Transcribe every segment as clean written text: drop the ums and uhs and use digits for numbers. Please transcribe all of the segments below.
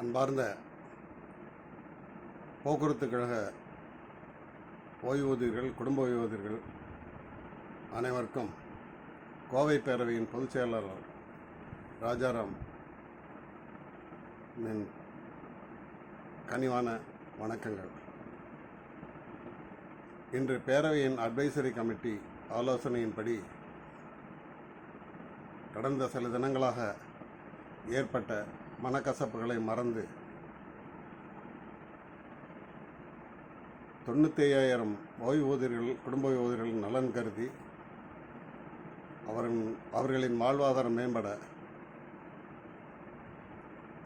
அன்பார்ந்த போக்குவரத்து கழக ஓய்வூதியர்கள், குடும்ப ஓய்வூதியர்கள் அனைவருக்கும் கோவை பேரவையின் பொதுச் செயலாளர் ராஜாராம் கனிவான வணக்கங்கள். இன்று பேரவையின் அட்வைசரி கமிட்டி ஆலோசனையின்படி கடந்த சில தினங்களாக ஏற்பட்ட மனக்கசப்புகளை மறந்து 95,000 ஓய்வூதியர்கள், குடும்ப ஓய்வூதியர்கள் நலன் கருதி அவர்களின் வாழ்வாதாரம் மேம்பட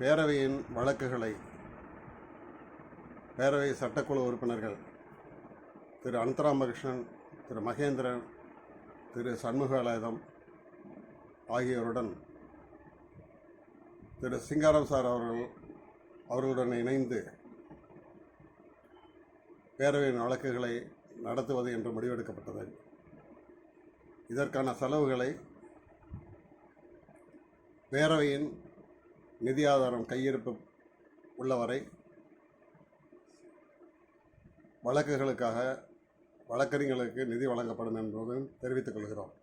பேரவையின் வழக்குகளை பேரவை சட்டக்குழு உறுப்பினர்கள் திரு அனந்தராமகிருஷ்ணன், திரு மகேந்திரன், திரு சண்முகவேலாயுதம் ஆகியோருடன் திரு சிங்காரம் சார் அவர்களுடன் இணைந்து பேரவையின் வழக்குகளை நடத்துவது என்று முடிவெடுக்கப்பட்டது. இதற்கான செலவுகளை பேரவையின் நிதி ஆதாரம் கையிருப்பு உள்ளவரை வழக்குகளுக்காக வழக்கறிஞர்களுக்கு நிதி வழங்கப்படும் என்பதையும் தெரிவித்துக் கொள்கிறோம்.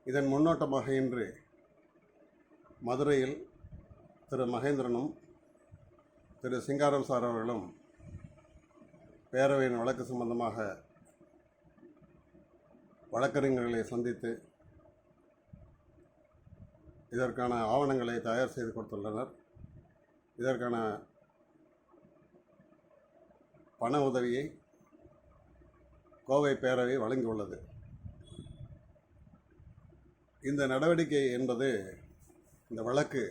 இதன் முன்னோட்டமாக இன்று மதுரையில் திரு மகேந்திரனும் திரு சிங்காரம் சார் அவர்களும் பேரவையின் வழக்கு சம்பந்தமாக வழக்கறிஞர்களை சந்தித்து இதற்கான ஆவணங்களை தயார் செய்து கொடுத்துள்ளனர். இதற்கான பண உதவியை கோவை பேரவை வழங்கியுள்ளது. இந்த நடவடிக்கை என்பது இந்த வழக்கு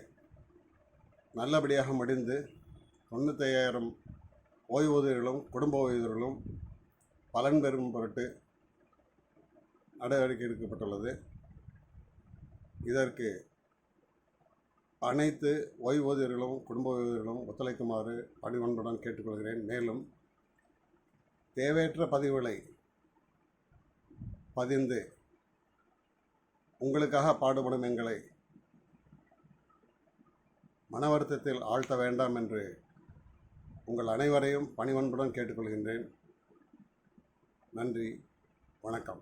நல்லபடியாக முடிந்து 95,000 ஓய்வூதியர்களும் குடும்ப ஓய்வூதியர்களும் பலன் பெறும் பொருட்டு நடவடிக்கை எடுக்கப்பட்டுள்ளது. இதற்கு அனைத்து ஓய்வூதியர்களும் குடும்ப ஓய்வூதியர்களும் ஒத்துழைக்குமாறு பணிவன்புடன் கேட்டுக்கொள்கிறேன். மேலும் தேவையற்ற பதிவுகளை பதிந்து உங்களுக்காக பாடுபடும் எங்களை மன வருத்தத்தில் ஆழ்த்த வேண்டாம் என்று உங்கள் அனைவரையும் பணிவன்புடன் கேட்டுக்கொள்கின்றேன். நன்றி, வணக்கம்.